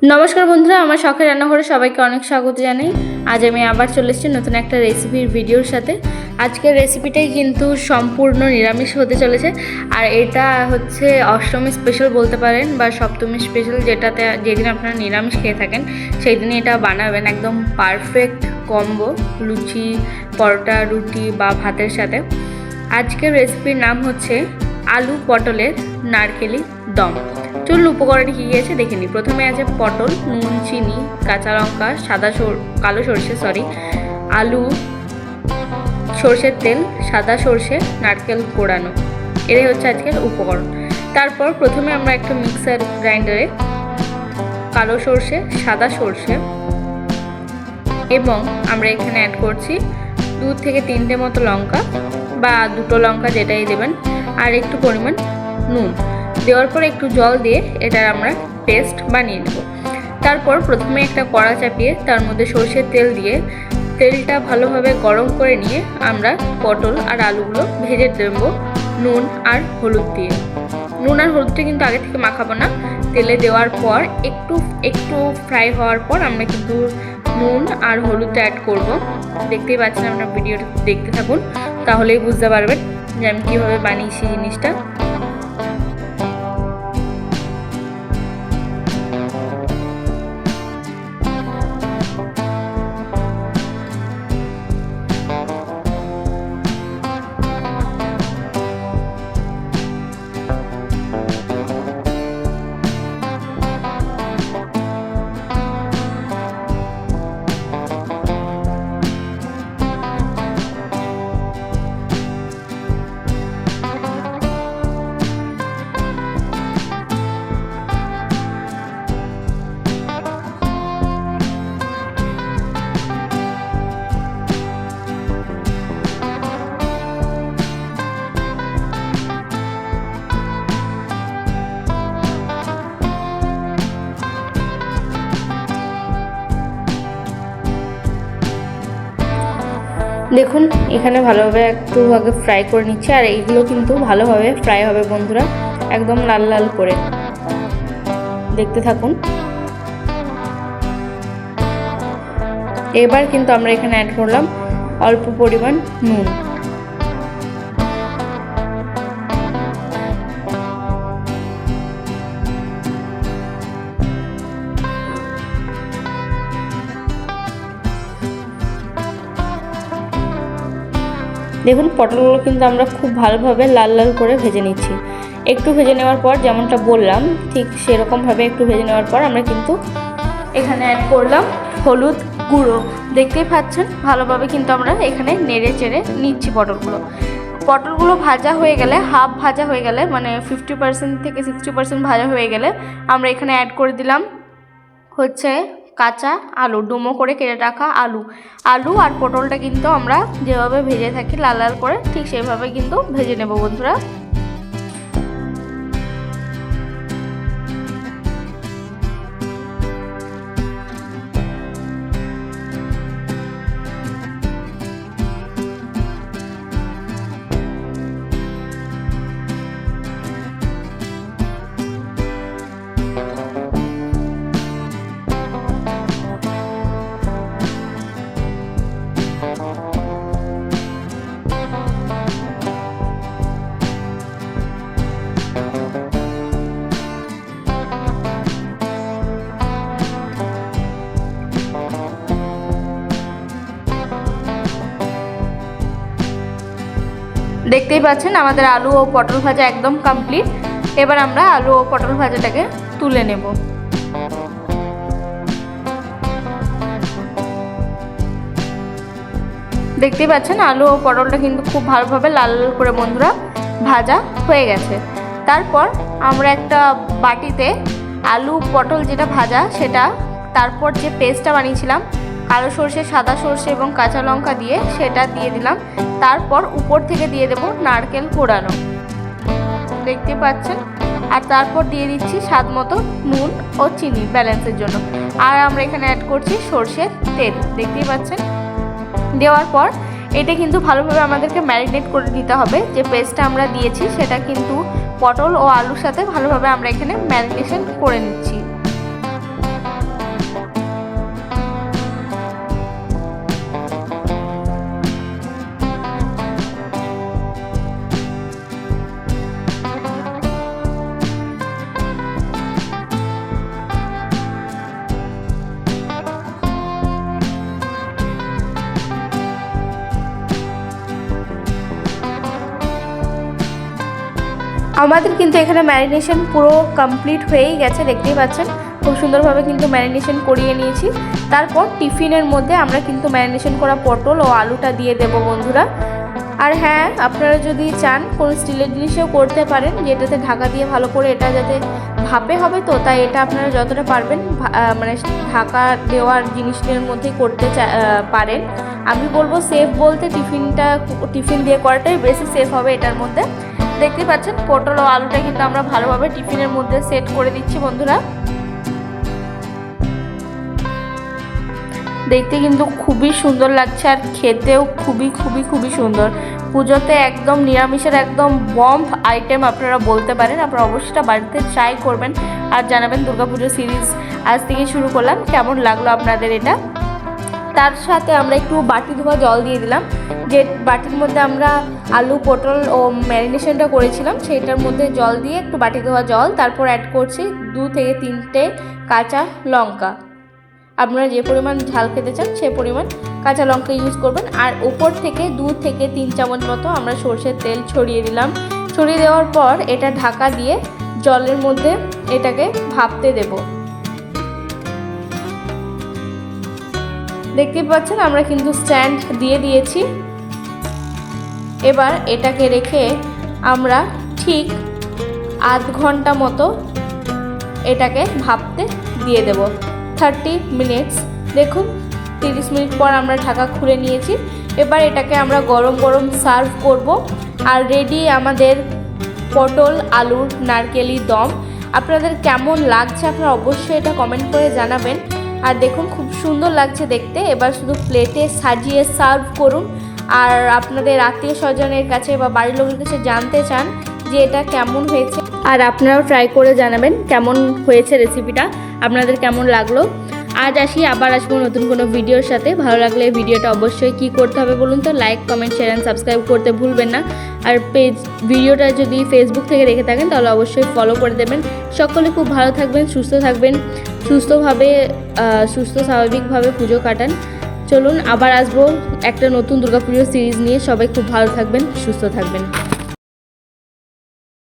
নমস্কার বন্ধুরা, আমার শখের রান্নাঘরে সবাইকে অনেক স্বাগত জানাই। আজ আমি আবার চলে এসেছি নতুন একটা রেসিপির ভিডিওর সাথে। আজকের রেসিপিটাই কিন্তু সম্পূর্ণ নিরামিষ হতে চলেছে, আর এটা হচ্ছে অষ্টমী স্পেশাল বলতে পারেন বা সপ্তমী স্পেশাল, যেদিন আপনারা নিরামিষ খেয়ে থাকেন সেই দিনই এটা বানাবেন। একদম পারফেক্ট কম্বো লুচি, পরোটা, রুটি বা ভাতের সাথে। আজকের রেসিপির নাম হচ্ছে আলু পটলের নারকেলি দম। চলুন উপকরণে কী কী আছে দেখে নিই। প্রথমে আছে পটল, নুন, চিনি, কাঁচা লঙ্কা, কালো সরষে, আলু, সরষের তেল, সাদা সরষে, নারকেল কোড়ানো। এটাই হচ্ছে আজকের উপকরণ। তারপর প্রথমে আমরা একটা মিক্সার গ্রাইন্ডারে কালো সরষে, সাদা সরষে এবং আমরা এখানে অ্যাড করছি 2 থেকে 3টে মতো লঙ্কা বা 2টো লঙ্কা, যেটাই দেবেন, আর একটু পরিমাণ নুন দেওয়ার পর একটু জল দিয়ে এটার আমরা পেস্ট বানিয়ে নেব। তারপর প্রথমে একটা কড়া চাপিয়ে তার মধ্যে সরষের তেল দিয়ে তেলটা ভালোভাবে গরম করে নিয়ে আমরা পটল আর আলুগুলো ভেজে দেব নুন আর হলুদ দিয়ে। নুন আর হলুদটা কিন্তু আগে থেকে মাখাবো না, তেলে দেওয়ার পর একটু ফ্রাই হওয়ার পর আমরা কিন্তু নুন আর হলুদটা অ্যাড করব। দেখতেই পাচ্ছেন, আপনার ভিডিওটা দেখতে থাকুন, তাহলেই বুঝতে পারবেন যে আমি কীভাবে বানিয়েছি জিনিসটা। দেখুন এখানে ভালোভাবে একটু আগে ফ্রাই করে নিচ্ছে, আর এইগুলো কিন্তু ভালোভাবে ফ্রাই হবে বন্ধুরা, একদম লাল লাল করে। দেখতে থাকুন। এবার কিন্তু আমরা এখানে অ্যাড করলাম অল্প পরিমাণ নুন। দেখুন পটলগুলো কিন্তু আমরা খুব ভালোভাবে লাল লাল করে ভেজে নিচ্ছি। একটু ভেজে নেওয়ার পর, যেমনটা বললাম ঠিক সেরকমভাবে একটু ভেজে নেওয়ার পর আমরা কিন্তু এখানে অ্যাড করলাম হলুদ গুঁড়ো। দেখতেই পাচ্ছেন ভালোভাবে কিন্তু আমরা এখানে নেড়ে চেড়ে নিচ্ছি পটলগুলো ভাজা হয়ে গেলে, হাফ ভাজা হয়ে গেলে, মানে 50% থেকে 60% ভাজা হয়ে গেলে আমরা এখানে অ্যাড করে দিলাম হচ্ছে কাঁচা আলু, ডুমো করে কেটে রাখা আলু আর পটলটা কিন্তু আমরা যেভাবে ভেজে থাকি লাল লাল করে, ঠিক সেইভাবে কিন্তু ভেজে নেব বন্ধুরা। দেখতেই পাচ্ছেন আমাদের আলু ও পটল ভাজা একদম কমপ্লিট। এবার আমরা আলু ও পটল ভাজাটাকে তুলে নেব। দেখতেই পাচ্ছেন আলু ও পটলটা কিন্তু খুব ভালোভাবে লাল লাল করে বন্ধুরা ভাজা হয়ে গেছে। তারপর আমরা একটা বাটিতে আলু পটল যেটা ভাজা সেটা, তারপর যে পেস্টটা বানিয়েছিলাম কালো সরষে, সাদা সরষে এবং কাঁচা লঙ্কা দিয়ে, সেটা দিয়ে দিলাম। তারপর উপর থেকে দিয়ে দেব নারকেল কোড়ানো, দেখতে পাচ্ছেন। আর তারপর দিয়ে দিচ্ছি স্বাদ মতো নুন ও চিনি ব্যালেন্সের জন্য। আর আমরা এখানে অ্যাড করছি সরষের তেল, দেখতেই পাচ্ছেন। দেওয়ার পর এটা কিন্তু ভালোভাবে আমাদেরকে ম্যারিনেট করে দিতে হবে। যে পেস্টটা আমরা দিয়েছি সেটা কিন্তু পটল ও আলুর সাথে ভালোভাবে আমরা এখানে ম্যারিনেশন করে নিচ্ছি। আমাদের কিন্তু এখানে ম্যারিনেশন পুরো কমপ্লিট হয়েই গেছে, দেখতেই পাচ্ছেন খুব সুন্দরভাবে কিন্তু ম্যারিনেশন করিয়ে নিয়েছি। তারপর টিফিনের মধ্যে আমরা কিন্তু ম্যারিনেশন করা পটল ও আলুটা দিয়ে দেবো বন্ধুরা। আর হ্যাঁ, আপনারা যদি চান কোনো স্টিলের জিনিসেও করতে পারেন, যেটাতে ঢাকা দিয়ে ভালো করে, এটা যাতে ভাপে হবে তো তাই এটা আপনারা যতটা পারবেন মানে ঢাকা দেওয়ার জিনিসের মধ্যেই করতে পারেন। আমি বলবো সেফ বলতে টিফিন দিয়ে করাটাই বেশি সেফ হবে এটার মধ্যে। দেখতে পাচ্ছেন পটল ও আলুটা কিন্তু আমরা ভালোভাবে টিফিনের মধ্যে সেট করে দিচ্ছি বন্ধুরা। দেখতে কিন্তু খুবই সুন্দর লাগছে আর খেতেও খুবই সুন্দর। পুজোতে একদম নিরামিষের একদম বম্ব আইটেম আপনারা বলতে পারেন। আপনারা অবশ্যই বাড়িতে ট্রাই করবেন আর জানাবেন দুর্গাপুজো সিরিজ আজ থেকে শুরু করলাম, কেমন লাগলো আপনাদের এটা। তার সাথে আমরা একটু বাটি ধোয়া জল দিয়ে দিলাম, যে বাটির মধ্যে আমরা আলু পটল ও ম্যারিনেশনটা করেছিলাম সেইটার মধ্যে জল দিয়ে একটু বাটি ধোয়া জল, তারপর অ্যাড করছি 2 থেকে 3টে কাঁচা লঙ্কা। আপনারা যে পরিমাণ ঝাল খেতে চান সেই পরিমাণ কাঁচা লঙ্কা ইউজ করবেন। আর উপর থেকে 2 থেকে 3 চামচ মতো আমরা সরষের তেল ছড়িয়ে দিলাম। ছড়িয়ে দেওয়ার পর এটা ঢাকা দিয়ে জলের মধ্যে এটাকে ভাপতে দেব। দেখতে পাচ্ছেন আমরা কিন্তু স্ট্যান্ড দিয়ে দিয়েছি। এবার এটাকে রেখে আমরা ঠিক আধ ঘন্টা মতো এটাকে ভাপতে দিয়ে দেব, 30 মিনিটস। দেখুন 30 মিনিট পর আমরা ঢাকা খুলে নিয়েছি। এবার এটাকে আমরা গরম গরম সার্ভ করব। আর রেডি আমাদের পটল আলুর নারকেলি দম। আপনাদের কেমন লাগছে আপনারা অবশ্যই এটা কমেন্ট করে জানাবেন। আর দেখুন খুব সুন্দর লাগছে দেখতে। এবার শুধু প্লেটে সাজিয়ে সার্ভ করুন। আর আপনাদের আত্মীয় স্বজনের কাছে বা বাড়ির লোকের কাছে জানতে চান যে এটা কেমন হয়েছে, আর আপনারাও ট্রাই করে জানাবেন কেমন হয়েছে রেসিপিটা, আপনাদের কেমন লাগলো। আজ আবার আসবো নতুন কোনো ভিডিওর সাথে। ভালো লাগলে ভিডিওটা অবশ্যই কী করতে হবে বলুন তো, like comment share and subscribe করতে ভুলবেন না। আর ভিডিওটা যদি ফেসবুক থেকে দেখে থাকেন তাহলে অবশ্যই ফলো করে দেবেন। সকলে খুব ভালো থাকবেন, সুস্থ থাকবেন, সুস্থ স্বাভাবিকভাবে পুজো কাটান। চলুন আবার আসবো একটা নতুন দুর্গাপুজো সিরিজ নিয়ে। সবাই খুব ভালো থাকবেন, সুস্থ থাকবেন।